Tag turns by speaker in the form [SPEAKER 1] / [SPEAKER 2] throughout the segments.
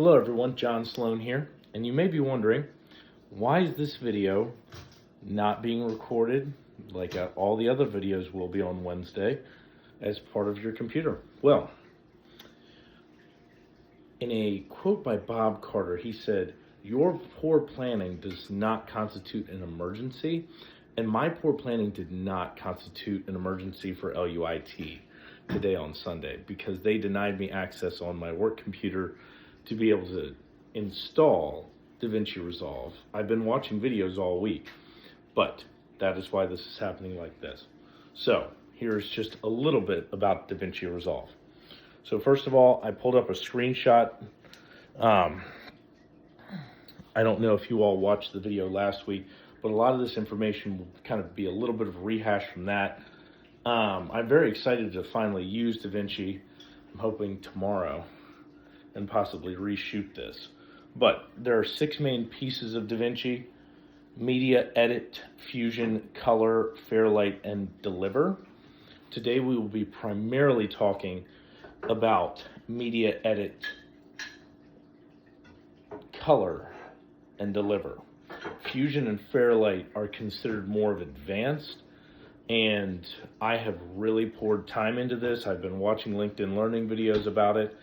[SPEAKER 1] Hello everyone, John Sloan here, and you may be wondering, why is this video not being recorded like all the other videos will be on Wednesday as part of your computer? Well, in a quote by Bob Carter, he said, "Your poor planning does not constitute an emergency," and my poor planning did not constitute an emergency for LUIT today on Sunday because they denied me access on my work computer to be able to install DaVinci Resolve. I've been watching videos all week, but that is why this is happening like this. So here's just a little bit about DaVinci Resolve. So first of all, I pulled up a screenshot. I don't know if you all watched the video last week, but a lot of this information will kind of be a little bit of a rehash from that. I'm very excited to finally use DaVinci. I'm hoping tomorrow and possibly reshoot this. But there are 6 main pieces of DaVinci: Media, Edit, Fusion, Color, Fairlight, and Deliver. Today we will be primarily talking about Media, Edit, Color, and Deliver. Fusion and Fairlight are considered more of advanced, and I have really poured time into this. I've been watching LinkedIn Learning videos about it,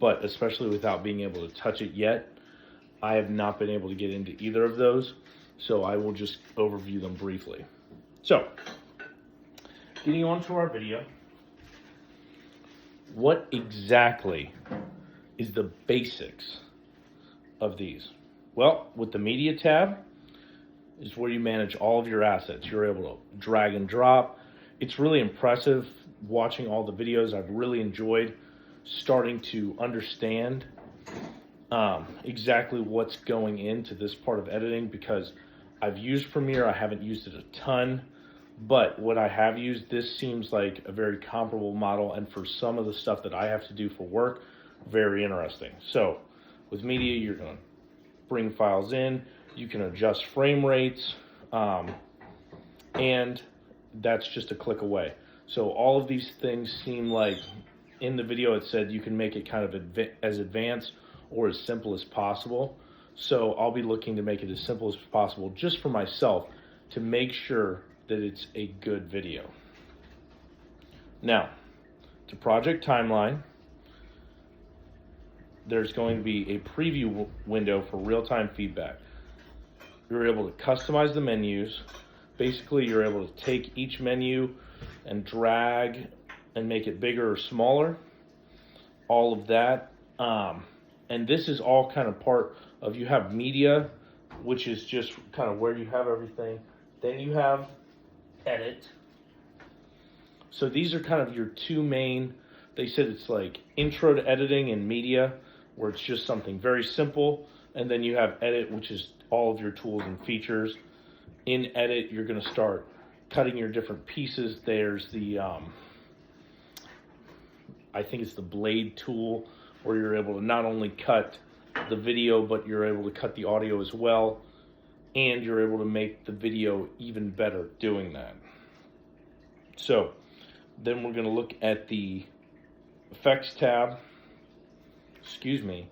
[SPEAKER 1] but especially without being able to touch it yet, I have not been able to get into either of those, so I will just overview them briefly. So, getting on to our video, what exactly is the basics of these? Well, with the Media tab is where you manage all of your assets. You're able to drag and drop. It's really impressive watching all the videos. I've really enjoyed starting to understand exactly what's going into this part of editing, because I've used Premiere, I haven't used it a ton, but what I have used, this seems like a very comparable model, and for some of the stuff that I have to do for work, very interesting. So with Media, you're going to bring files in, you can adjust frame rates, and that's just a click away. So all of these things seem like, in the video it said you can make it kind of as advanced or as simple as possible. So I'll be looking to make it as simple as possible just for myself to make sure that it's a good video. Now, to project timeline, there's going to be a preview window for real-time feedback. You're able to customize the menus. Basically, you're able to take each menu and drag and make it bigger or smaller, all of that. And this is all kind of part of, you have Media, which is just kind of where you have everything. Then you have Edit. So these are kind of your 2 main, they said it's like intro to editing and Media, where it's just something very simple. And then you have Edit, which is all of your tools and features. In Edit, you're going to start cutting your different pieces. There's the I think it's the blade tool, where you're able to not only cut the video, but you're able to cut the audio as well, and you're able to make the video even better doing that. So then we're going to look at the Effects tab, the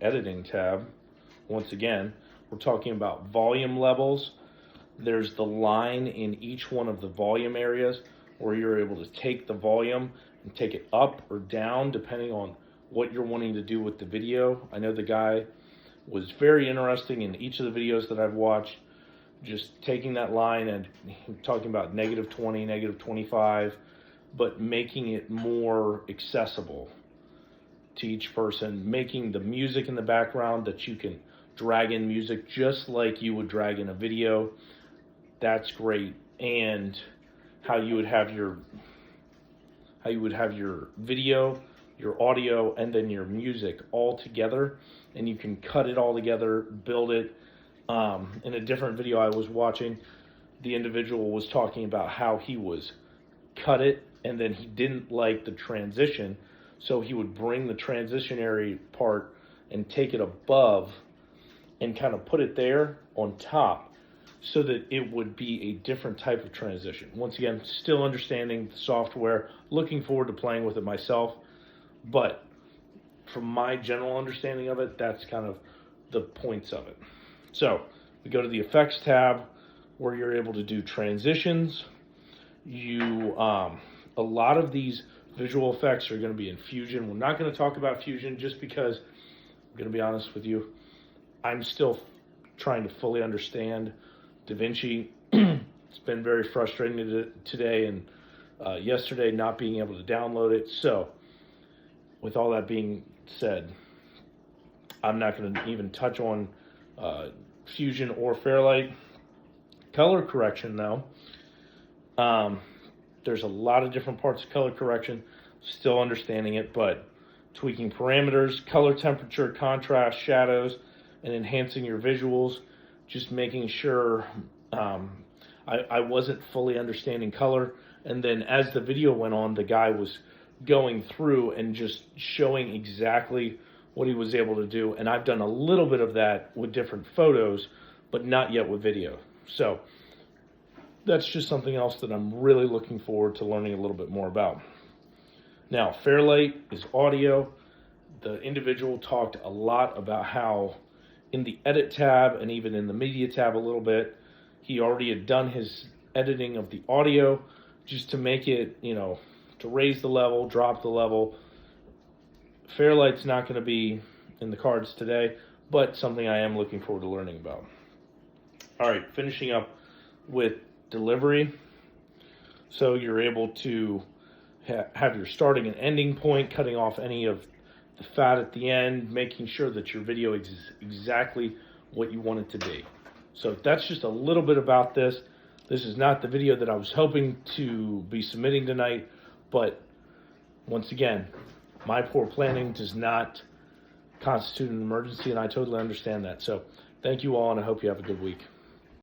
[SPEAKER 1] Editing tab. Once again, we're talking about volume levels. There's the line in each one of the volume areas where you're able to take the volume and take it up or down depending on what you're wanting to do with the video. I know the guy was very interesting in each of the videos that I've watched, just taking that line and talking about -20, -25, but making it more accessible to each person, making the music in the background that you can drag in music just like you would drag in a video. That's great. And how you would have your video, your audio, and then your music all together, and you can cut it all together, build it. In a different video I was watching, the individual was talking about how he was cut it, and then he didn't like the transition, so he would bring the transitionary part and take it above and kind of put it there on top, so that it would be a different type of transition. Once again, still understanding the software, looking forward to playing with it myself, but from my general understanding of it, that's kind of the points of it. So we go to the effects tab where you're able to do transitions. A lot of these visual effects are going to be in Fusion. We're not going to talk about Fusion just because, I'm going to be honest with you, I'm still trying to fully understand DaVinci. It's been very frustrating today and yesterday not being able to download it. So with all that being said, I'm not going to even touch on Fusion or Fairlight. Color correction, though, there's a lot of different parts of color correction, still understanding it, but tweaking parameters, color temperature, contrast, shadows, and enhancing your visuals, just making sure I wasn't fully understanding color. And then as the video went on, the guy was going through and just showing exactly what he was able to do. And I've done a little bit of that with different photos, but not yet with video. So that's just something else that I'm really looking forward to learning a little bit more about. Now, Fairlight is audio. The individual talked a lot about how in the edit tab and even in the media tab a little bit, he already had done his editing of the audio just to make it, to raise the level, drop the level. Fairlight's not going to be in the cards today, but something I am looking forward to learning about. All right, finishing up with delivery. So you're able to have your starting and ending point, cutting off any of the fat at the end, making sure that your video is exactly what you want it to be. So that's just a little bit about this. This is not the video that I was hoping to be submitting tonight, but once again, my poor planning does not constitute an emergency, and I totally understand that. So thank you all, and I hope you have a good week.